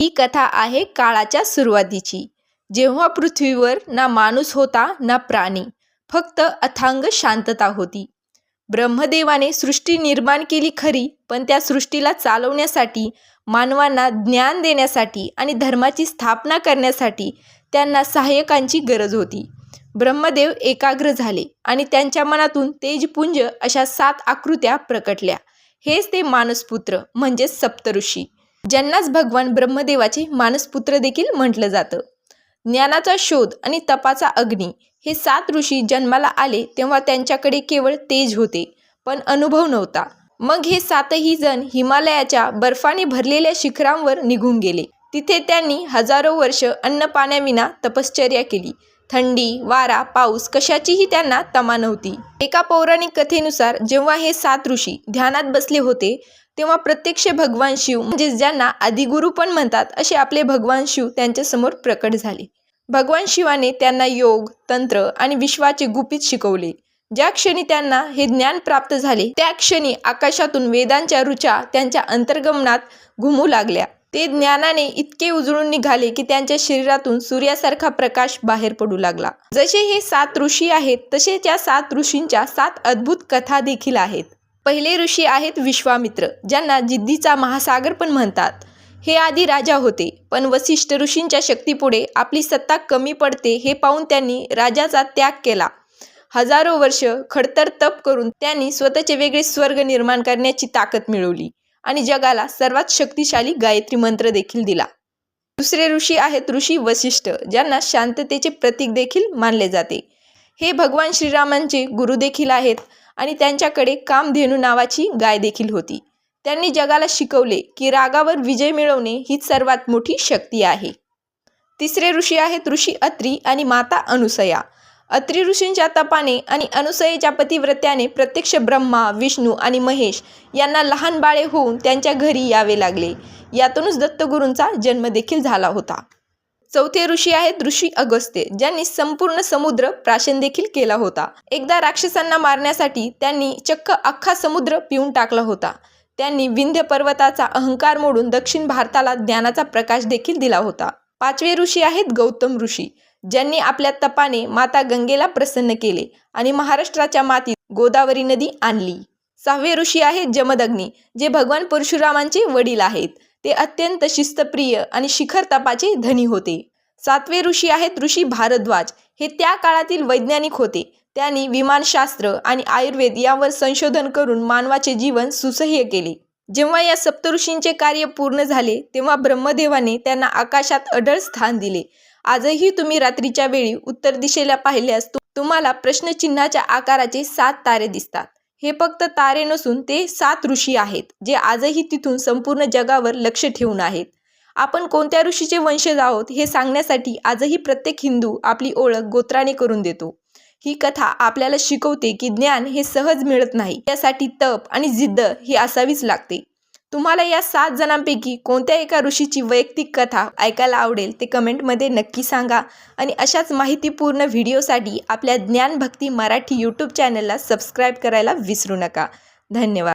ही कथा आहे काळाच्या सुरुवातीची, जेव्हा पृथ्वीवर ना माणूस होता ना प्राणी, फक्त अथांग शांतता होती. ब्रह्मदेवाने सृष्टी निर्माण केली खरी, पण त्या सृष्टीला चालवण्यासाठी, मानवांना ज्ञान देण्यासाठी आणि धर्माची स्थापना करण्यासाठी त्यांना सहाय्यकांची गरज होती. ब्रह्मदेव एकाग्र झाले आणि त्यांच्या मनातून तेजपुंज अशा 7 आकृत्या प्रकटल्या. हेच ते मानसपुत्र म्हणजेच सप्तऋषी, ज्यांनाच भगवान ब्रह्मदेवाचे मानसपुत्र देखील म्हटलं जातं. ज्ञानाचा शोध आणि तपाचा अग्नी हे 7 ऋषी जन्माला आले तेव्हा त्यांच्याकडे केवळ तेज होते, पण अनुभव नव्हता. मग हे 7ही जण हिमालयाच्या बर्फाने भरलेल्या शिखरांवर निघून गेले. तिथे त्यांनी हजारो वर्ष अन्न पाण्याविना तपश्चर्या केली. थंडी, वारा, पाऊस कशाचीही त्यांना तमा नव्हती. एका पौराणिक कथेनुसार जेव्हा हे 7 ऋषी ध्यानात बसले होते, तेव्हा प्रत्यक्ष भगवान शिव, म्हणजे ज्यांना आदिगुरु पण म्हणतात, असे आपले भगवान शिव त्यांच्यासमोर प्रकट झाले. भगवान शिवाने त्यांना योग, तंत्र आणि विश्वाचे गुपित शिकवले. ज्या क्षणी त्यांना हे ज्ञान प्राप्त झाले, त्या क्षणी आकाशातून वेदांच्या ऋचा त्यांच्या अंतर्गमनात घुमू लागल्या. ते ज्ञानाने इतके उजळून निघाले की त्यांच्या शरीरातून सूर्यासारखा प्रकाश बाहेर पडू लागला. जसे हे 7 ऋषी आहेत, तसे त्या 7 ऋषींच्या 7 अद्भुत कथा देखील आहेत. पहिले ऋषी आहेत विश्वामित्र, ज्यांना जिद्दीचा महासागर पण म्हणतात. हे आधी राजा होते, पण वसिष्ठ ऋषींच्या शक्तीपुढे आपली सत्ता कमी पडते हे पाहून त्यांनी राजाचा त्याग केला. हजारो वर्ष खडतर तप करून त्यांनी स्वतःचे वेगळे स्वर्ग निर्माण करण्याची ताकद मिळवली आणि जगाला सर्वात शक्तिशाली गायत्री मंत्र देखील दिला. दुसरे ऋषी आहेत ऋषी वसिष्ठ, ज्यांना शांततेचे प्रतीक देखील मानले जाते. हे भगवान श्रीरामांचे गुरु देखील आहेत आणि त्यांच्याकडे कामधेनू नावाची गाय देखील होती. त्यांनी जगाला शिकवले की रागावर विजय मिळवणे हीच सर्वात मोठी शक्ती आहे. तिसरे ऋषी आहेत ऋषी अत्री आणि माता अनुसया. अत्री ऋषींच्या तपाने आणि अनुसयेच्या पतिव्रत्याने प्रत्यक्ष ब्रह्मा, विष्णू आणि महेश यांना लहान बाळे होऊन त्यांच्या घरी यावे लागले. यातूनच दत्तगुरूंचा जन्म देखील झाला होता. चौथे ऋषी आहेत ऋषी अगस्त्य, ज्यांनी संपूर्ण समुद्र प्राशन देखील केला होता. एकदा राक्षसांना मारण्यासाठी त्यांनी चक्क अख्खा समुद्र पिऊन टाकला होता. त्यांनी विंध्य पर्वताचा अहंकार मोडून दक्षिण भारताला ज्ञानाचा प्रकाश देखील दिला होता. पाचवे ऋषी आहेत गौतम ऋषी, ज्यांनी आपल्या तपाने माता गंगेला प्रसन्न केले आणि महाराष्ट्राच्या मातीत गोदावरी नदी आणली. 6वे ऋषी आहेत जमदग्नी, जे भगवान परशुरामांचे वडील आहेत. ते अत्यंत शिस्तप्रिय आणि शिखर तपाचे धनी होते. 7वे ऋषी आहेत ऋषी भारद्वाज. हे त्या काळातील वैज्ञानिक होते. त्यांनी विमानशास्त्र आणि आयुर्वेद यावर संशोधन करून मानवाचे जीवन सुसह्य केले. जेव्हा या सप्तऋषींचे कार्य पूर्ण झाले, तेव्हा ब्रह्मदेवाने त्यांना आकाशात अढळ स्थान दिले. आजही तुम्ही रात्रीच्या वेळी उत्तर दिशेला पाहिल्यास तुम्हाला प्रश्नचिन्हाच्या आकाराचे 7 तारे दिसतात. हे फक्त तारे नसून ते 7 ऋषी आहेत, जे आजही तिथून संपूर्ण जगावर लक्ष ठेवून आहेत. आपण कोणत्या ऋषीचे वंशज आहोत हे सांगण्यासाठी आजही प्रत्येक हिंदू आपली ओळख गोत्राने करून देतो. ही कथा आपल्याला शिकवते की ज्ञान हे सहज मिळत नाही, त्यासाठी तप आणि जिद्द ही असावीच लागते. तुम्हाला या 7 जणांपैकी कोणत्या एका ऋषीची वैयक्तिक कथा ऐकायला आवडेल ते कमेंटमध्ये नक्की सांगा. आणि अशाच माहितीपूर्ण व्हिडिओसाठी आपल्या ज्ञानभक्ती मराठी यूट्यूब चॅनलला सबस्क्राईब करायला विसरू नका. धन्यवाद.